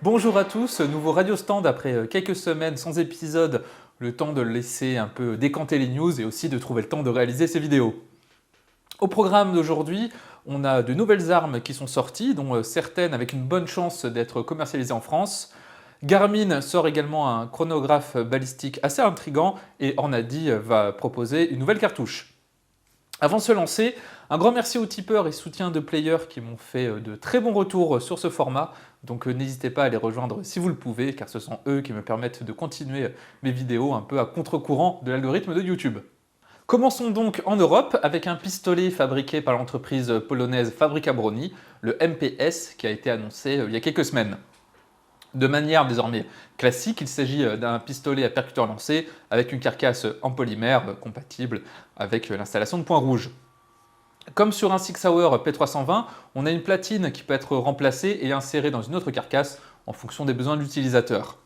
Bonjour à tous, nouveau Radio Stand après quelques semaines sans épisode, le temps de laisser un peu décanter les news et aussi de trouver le temps de réaliser ces vidéos. Au programme d'aujourd'hui, on a de nouvelles armes qui sont sorties, dont certaines avec une bonne chance d'être commercialisées en France. Garmin sort également un chronographe balistique assez intriguant et Ornadi va proposer une nouvelle cartouche. Avant de se lancer, un grand merci aux tipeurs et soutiens de players qui m'ont fait de très bons retours sur ce format, donc n'hésitez pas à les rejoindre si vous le pouvez, car ce sont eux qui me permettent de continuer mes vidéos un peu à contre-courant de l'algorithme de YouTube. Commençons donc en Europe avec un pistolet fabriqué par l'entreprise polonaise Fabryka Broni, le MPS, qui a été annoncé il y a quelques semaines. De manière désormais classique, il s'agit d'un pistolet à percuteur lancé avec une carcasse en polymère compatible avec l'installation de points rouges. Comme sur un Sig Sauer P320, on a une platine qui peut être remplacée et insérée dans une autre carcasse en fonction des besoins de l'utilisateur.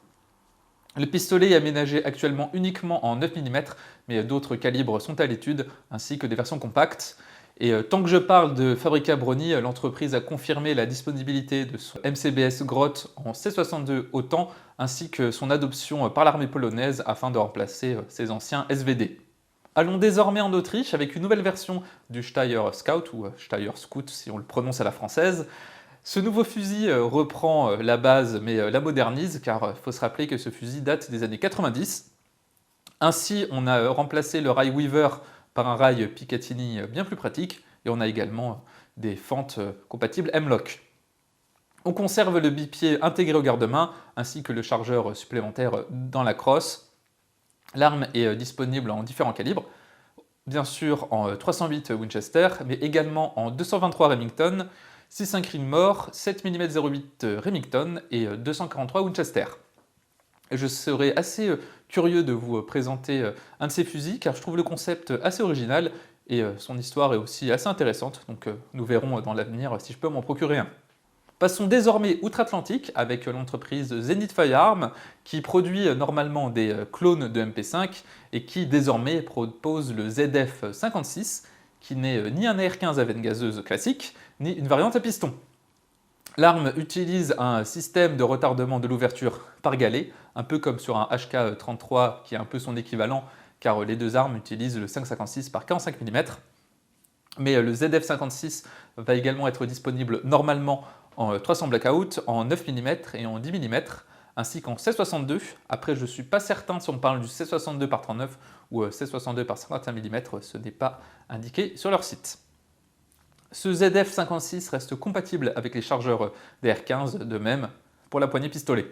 Le pistolet est aménagé actuellement uniquement en 9 mm, mais d'autres calibres sont à l'étude, ainsi que des versions compactes. Et tant que je parle de Fabryka Broni, l'entreprise a confirmé la disponibilité de son MCBS Grot en C62 OTAN, ainsi que son adoption par l'armée polonaise afin de remplacer ses anciens SVD. Allons désormais en Autriche avec une nouvelle version du Steyr Scout, ou Steyr Scout si on le prononce à la française. Ce nouveau fusil reprend la base mais la modernise, car il faut se rappeler que ce fusil date des années 90. Ainsi, on a remplacé le rail Weaver par un rail Picatinny bien plus pratique, et on a également des fentes compatibles M-LOK. On conserve le bipied intégré au garde-main, ainsi que le chargeur supplémentaire dans la crosse. L'arme est disponible en différents calibres, bien sûr en 308 Winchester, mais également en 223 Remington, 6.5 Creedmoor, 7 mm 08 Remington et 243 Winchester. Je serais assez curieux de vous présenter un de ces fusils, car je trouve le concept assez original et son histoire est aussi assez intéressante, donc nous verrons dans l'avenir si je peux m'en procurer un. Passons désormais outre-Atlantique avec l'entreprise Zenith Firearms qui produit normalement des clones de MP5 et qui désormais propose le ZF56 qui n'est ni un AR-15 à veine gazeuse classique ni une variante à piston. L'arme utilise un système de retardement de l'ouverture par galet, un peu comme sur un HK33 qui est un peu son équivalent car les deux armes utilisent le 5,56 par 45 mm. Mais le ZF56 va également être disponible normalement en 300 blackout, en 9 mm et en 10 mm, ainsi qu'en 16-62. Après, je ne suis pas certain si on parle du 16-62 par 39 ou 16-62 par 51 mm, ce n'est pas indiqué sur leur site. Ce ZF56 reste compatible avec les chargeurs DR15, de même pour la poignée pistolet.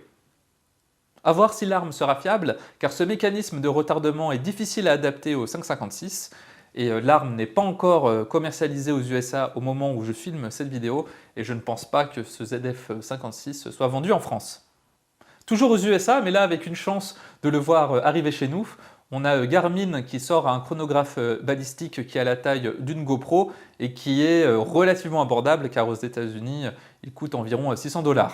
A voir si l'arme sera fiable, car ce mécanisme de retardement est difficile à adapter au 5,56 et l'arme n'est pas encore commercialisée aux USA au moment où je filme cette vidéo et je ne pense pas que ce ZF56 soit vendu en France. Toujours aux USA, mais là avec une chance de le voir arriver chez nous, on a Garmin qui sort un chronographe balistique qui a la taille d'une GoPro et qui est relativement abordable car aux États-Unis il coûte environ 600 $.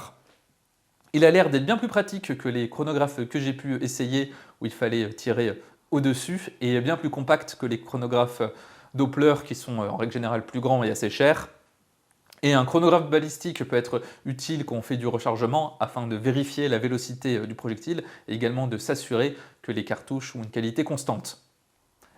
Il a l'air d'être bien plus pratique que les chronographes que j'ai pu essayer où il fallait tirer au-dessus et bien plus compact que les chronographes Doppler qui sont en règle générale plus grands et assez chers. Et un chronographe balistique peut être utile quand on fait du rechargement afin de vérifier la vélocité du projectile et également de s'assurer que les cartouches ont une qualité constante.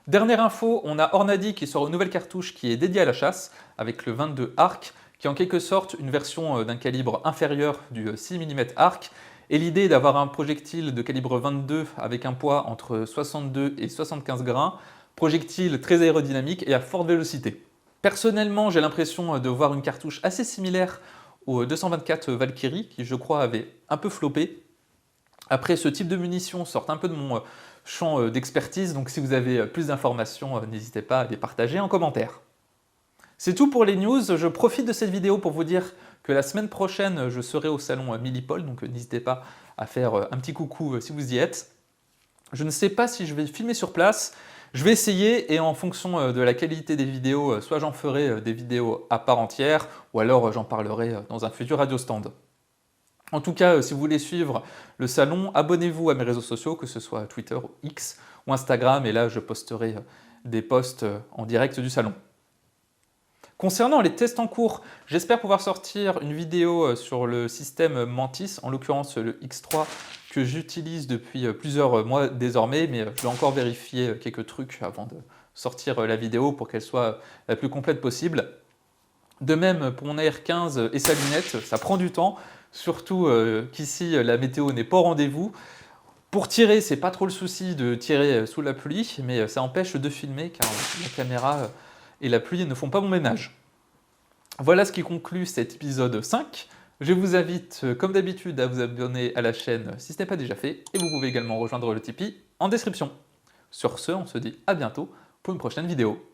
Dernière info, on a Ornadi qui sort une nouvelle cartouche qui est dédiée à la chasse avec le 22 Arc qui est en quelque sorte une version d'un calibre inférieur du 6 mm Arc et l'idée est d'avoir un projectile de calibre 22 avec un poids entre 62 et 75 grains, projectile très aérodynamique et à forte vélocité. Personnellement, j'ai l'impression de voir une cartouche assez similaire au 224 Valkyrie qui je crois avait un peu floppé. Après, ce type de munitions sort un peu de mon champ d'expertise, donc si vous avez plus d'informations, n'hésitez pas à les partager en commentaire. C'est tout pour les news, je profite de cette vidéo pour vous dire que la semaine prochaine, je serai au salon Millipol, donc n'hésitez pas à faire un petit coucou si vous y êtes. Je ne sais pas si je vais filmer sur place, je vais essayer et en fonction de la qualité des vidéos, soit j'en ferai des vidéos à part entière, ou alors j'en parlerai dans un futur radio stand. En tout cas, si vous voulez suivre le salon, abonnez-vous à mes réseaux sociaux, que ce soit Twitter, X ou Instagram, et là je posterai des posts en direct du salon. Concernant les tests en cours, j'espère pouvoir sortir une vidéo sur le système Mantis, en l'occurrence le X3 que j'utilise depuis plusieurs mois désormais, mais je dois encore vérifier quelques trucs avant de sortir la vidéo pour qu'elle soit la plus complète possible. De même pour mon AR15 et sa lunette, ça prend du temps, surtout qu'ici la météo n'est pas au rendez-vous. Pour tirer, c'est pas trop le souci de tirer sous la pluie, mais ça empêche de filmer car la caméra et la pluie ne font pas mon ménage. Voilà ce qui conclut cet épisode 5. Je vous invite, comme d'habitude, à vous abonner à la chaîne si ce n'est pas déjà fait, et vous pouvez également rejoindre le Tipeee en description. Sur ce, on se dit à bientôt pour une prochaine vidéo.